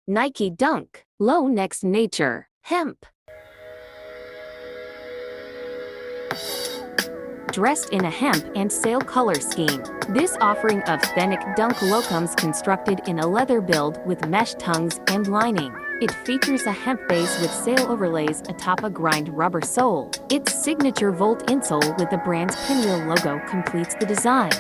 Nike Dunk, Low Next Nature, Hemp. Dressed in a hemp and sail color scheme, this offering of authentic Dunk Low comes constructed in a leather build with mesh tongues and lining. It features a hemp base with sail overlays atop a grind rubber sole. Its signature Volt insole with the brand's pinwheel logo completes the design.